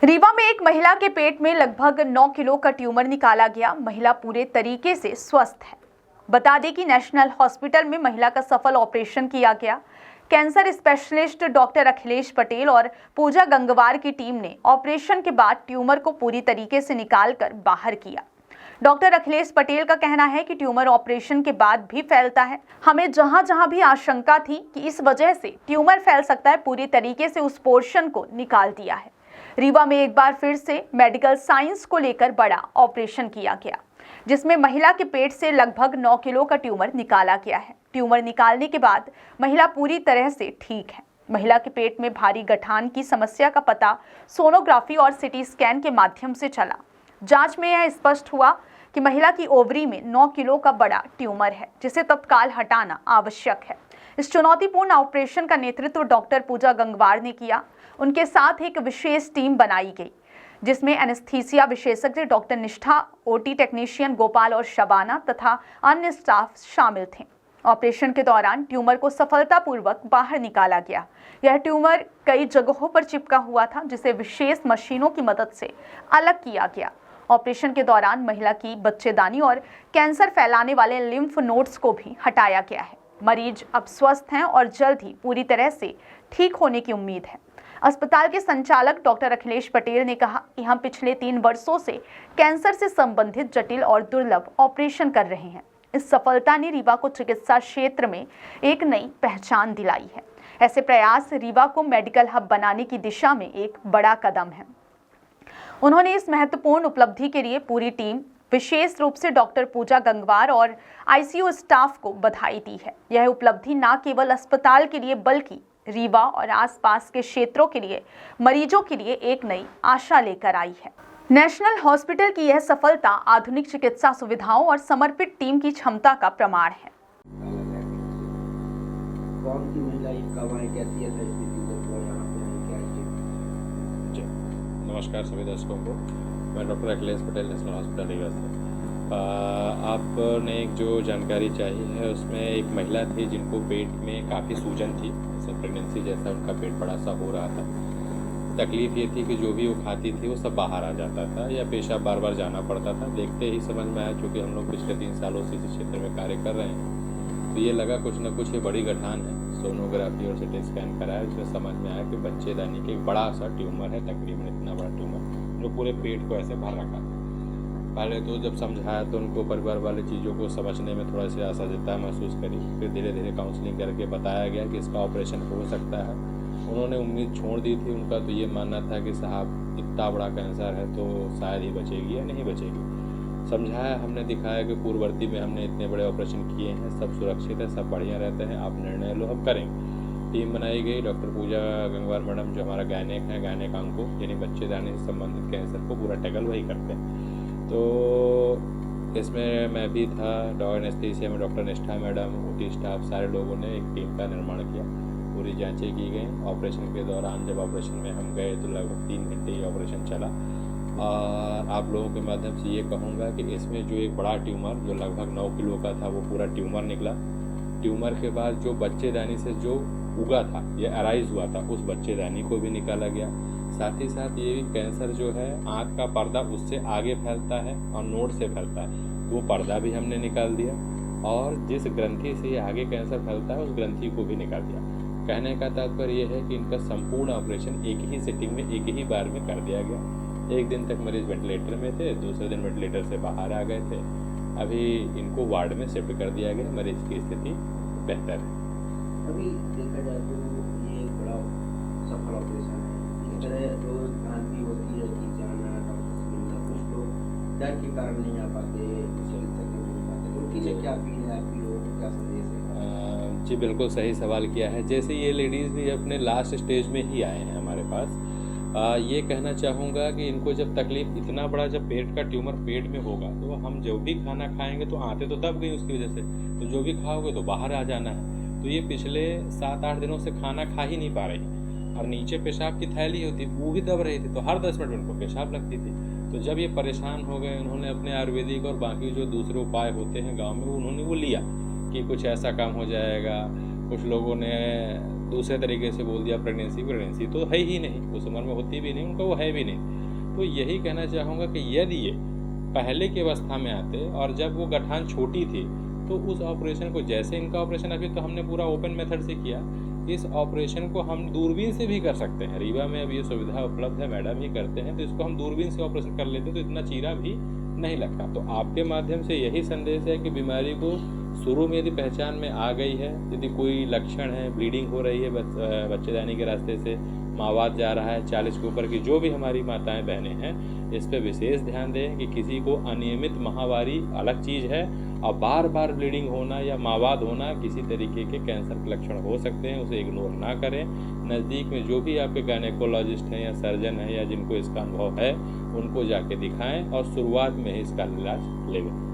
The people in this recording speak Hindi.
रीवा में एक महिला के पेट में लगभग 9 किलो का ट्यूमर निकाला गया। महिला पूरे तरीके से स्वस्थ है। बता दें कि नेशनल हॉस्पिटल में महिला का सफल ऑपरेशन किया गया। Cancer specialist doctor Akhilesh Patel और पूजा गंगवार की टीम ने ऑपरेशन के बाद ट्यूमर को पूरी तरीके से निकालकर बाहर किया। डॉक्टर अखिलेश पटेल का कहना है कि ट्यूमर ऑपरेशन के बाद भी फैलता है। हमें जहां जहां भी आशंका थी कि इस वजह से ट्यूमर फैल सकता है, पूरी तरीके से उस पोर्शन को निकाल दिया है। रीवा में एक बार फिर से मेडिकल साइंस को लेकर बड़ा ऑपरेशन किया गया, जिसमें महिला के पेट से लगभग 9 किलो का ट्यूमर निकाला गया है। ट्यूमर निकालने के बाद महिला पूरी तरह से ठीक है। महिला के पेट में भारी गठान की समस्या का पता सोनोग्राफी और सिटी स्कैन के माध्यम से चला। जांच में यह स्पष्ट हुआ कि महिला की ओवरी में 9 किलो का बड़ा ट्यूमर है, जिसे तत्काल हटाना आवश्यक है। इस चुनौतीपूर्ण ऑपरेशन का नेतृत्व डॉक्टर पूजा गंगवार ने किया। उनके साथ एक विशेष टीम बनाई गई, जिसमें एनेस्थीसिया विशेषज्ञ डॉक्टर निष्ठा, ओटी टेक्नीशियन गोपाल और शबाना तथा अन्य स्टाफ शामिल थे। ऑपरेशन के दौरान ट्यूमर को सफलतापूर्वक बाहर निकाला गया। यह ट्यूमर कई जगहों पर चिपका हुआ था, जिसे विशेष मशीनों की मदद से अलग किया गया। ऑपरेशन के दौरान महिला की बच्चेदानी और कैंसर फैलाने वाले लिम्फ नोड्स को भी हटाया गया है। मरीज अब स्वस्थ हैं और जल्द ही पूरी तरह से ठीक होने की उम्मीद है। अस्पताल के संचालक डॉक्टर अखिलेश पटेल ने कहा कि हम पिछले 3 वर्षों से कैंसर से संबंधित जटिल और दुर्लभ ऑपरेशन कर रहे हैं। इस सफलता ने रीवा को चिकित्सा क्षेत्र में एक नई पहचान दिलाई है। ऐसे प्रयास रीवा को मेडिकल हब बनाने की दिशा में एक बड़ा कदम है। उन्होंने इस महत्वपूर्ण उपलब्धि के लिए पूरी टीम, विशेष रूप से डॉक्टर पूजा गंगवार और आईसीयू स्टाफ को बधाई दी है। यह उपलब्धि न केवल अस्पताल के लिए बल्कि रीवा और आसपास के क्षेत्रों के लिए मरीजों के लिए एक नई आशा लेकर आई है। नेशनल हॉस्पिटल की यह सफलता आधुनिक चिकित्सा सुविधाओं और समर्पित टीम की क्षमता का प्रमाण है। कौन सी महिला कब आई, कैसी है स्थिति को यहाँ पे क्या जी नमस्कार सभी दर्शकों को। मैं doctor Akhilesh Patel, national hospital Rewa से। आपने एक जो जानकारी चाहिए है उसमें एक महिला थी जिनको पेट में काफ़ी सूजन थी, जैसे प्रेगनेंसी जैसा उनका पेट बड़ा सा हो रहा था। तकलीफ़ ये थी कि जो भी वो खाती थी वो सब बाहर आ जाता था या पेशाब बार बार जाना पड़ता था। देखते ही समझ में आया, चूँकि हम लोग पिछले 3 सालों से इस क्षेत्र में कार्य कर रहे हैं, तो ये लगा कुछ ना कुछ ये बड़ी गठान है। सोनोग्राफी और सिटी स्कैन कराया, उसमें समझ में आया कि बच्चेदानी के एक बड़ा सा ट्यूमर है, तकरीबन इतना बड़ा ट्यूमर जो पूरे पेट को ऐसे भर रखा था। पहले तो जब समझाया तो उनको परिवार वाले चीज़ों को समझने में थोड़ा सा असहजता महसूस करी। फिर धीरे धीरे काउंसलिंग करके बताया गया कि इसका ऑपरेशन हो सकता है। उन्होंने उम्मीद छोड़ दी थी। उनका तो ये मानना था कि साहब इतना बड़ा कैंसर है तो शायद ही बचेगी या नहीं बचेगी। समझाया, हमने दिखाया कि पूर्ववर्ती में हमने इतने बड़े ऑपरेशन किए हैं, सब सुरक्षित है, सब बढ़िया रहते हैं, आप निर्णय लो, हम करेंगे। टीम बनाई गई। डॉक्टर पूजा गंगवार मैडम जो हमारा गायनेक है, गायनेक अंको यानी बच्चेदानी से संबंधित कैंसर को पूरा टैकल वही करते हैं। तो इसमें मैं भी था, एनेस्थीसिया में डॉक्टर निष्ठा मैडम, ओटी स्टाफ, सारे लोगों ने एक टीम का निर्माण किया। पूरी जांचें की गई। ऑपरेशन के दौरान जब ऑपरेशन में हम गए तो लगभग 3 घंटे ये ऑपरेशन चला। और आप लोगों के माध्यम से ये कहूँगा कि इसमें जो एक बड़ा ट्यूमर जो लगभग 9 किलो का था वो पूरा ट्यूमर निकला। ट्यूमर के बाद जो बच्चेदानी से जो उगा था या अराइज हुआ था, उस बच्चेदानी को भी निकाला गया। साथ ही साथ ये भी कैंसर जो है आँख का पर्दा उससे आगे फैलता है और नोड से फैलता है, वो पर्दा भी हमने निकाल दिया। और जिस ग्रंथि से ये आगे कैंसर फैलता है उस ग्रंथि को भी निकाल दिया। कहने का तात्पर्य ये है कि इनका संपूर्ण ऑपरेशन एक ही सिटिंग में, एक ही बार में कर दिया गया। 1 दिन तक मरीज वेंटिलेटर में थे, दूसरे दिन वेंटिलेटर से बाहर आ गए थे। अभी इनको वार्ड में शिफ्ट कर दिया गया। मरीज की स्थिति बेहतर है। अभी देखा जाए तो ये बड़ा सफल ऑपरेशन है। इस तरह जो भ्रांति होती है कि जाना डॉक्टर से मिलना, कुछ लोग डर के कारण नहीं आ पाते, चिकित्सक नहीं मिल पाते, तो उनकी क्या अपील है, आपकी लोगों को क्या संदेश है? जी बिल्कुल सही सवाल किया है। जैसे ये लेडीज़ भी अपने लास्ट स्टेज में ही आए हैं हमारे पास। ये कहना चाहूँगा कि इनको जब तकलीफ इतना बड़ा, जब पेट का ट्यूमर पेट में होगा तो हम जो भी खाना खाएंगे तो आते तो दब गई उसकी वजह से, तो जो भी खाओगे तो बाहर आ जाना है। तो ये पिछले 7-8 दिनों से खाना खा ही नहीं पा रही और नीचे पेशाब की थैली होती वो भी दब रही थी, तो हर 10 मिनट में उनको पेशाब लगती थी। तो जब ये परेशान हो गए, उन्होंने अपने आयुर्वेदिक और बाकी जो दूसरे उपाय होते हैं गाँव में, उन्होंने वो लिया कि कुछ ऐसा काम हो जाएगा। कुछ लोगों ने दूसरे तरीके से बोल दिया प्रेगनेंसी तो है ही नहीं, उस उम्र में होती भी नहीं, उनका वो है भी नहीं। तो यही कहना चाहूँगा कि यदि ये पहले की अवस्था में आते और जब वो गठान छोटी थी तो उस ऑपरेशन को, जैसे इनका ऑपरेशन अभी तो हमने पूरा ओपन मेथड से किया, इस ऑपरेशन को हम दूरबीन से भी कर सकते हैं। रीवा में अब ये सुविधा उपलब्ध है, मैडम ही करते हैं, तो इसको हम दूरबीन से ऑपरेशन कर लेते तो इतना चीरा भी नहीं लगता। तो आपके माध्यम से यही संदेश है कि बीमारी को शुरू में यदि पहचान में आ गई है, यदि कोई लक्षण है, ब्लीडिंग हो रही है बच्चेदानी के रास्ते से, मावात जा रहा है, 40 के ऊपर की जो भी हमारी माताएं बहनें हैं, इस पे विशेष ध्यान दें कि किसी को अनियमित माहवारी अलग चीज़ है और बार बार ब्लीडिंग होना या मावात होना किसी तरीके के कैंसर के लक्षण हो सकते हैं, उसे इग्नोर ना करें। नज़दीक में जो भी आपके गायनेकोलॉजिस्ट हैं या सर्जन हैं या जिनको इसका अनुभव है, उनको जाके दिखाएं और शुरुआत में ही इसका इलाज लें।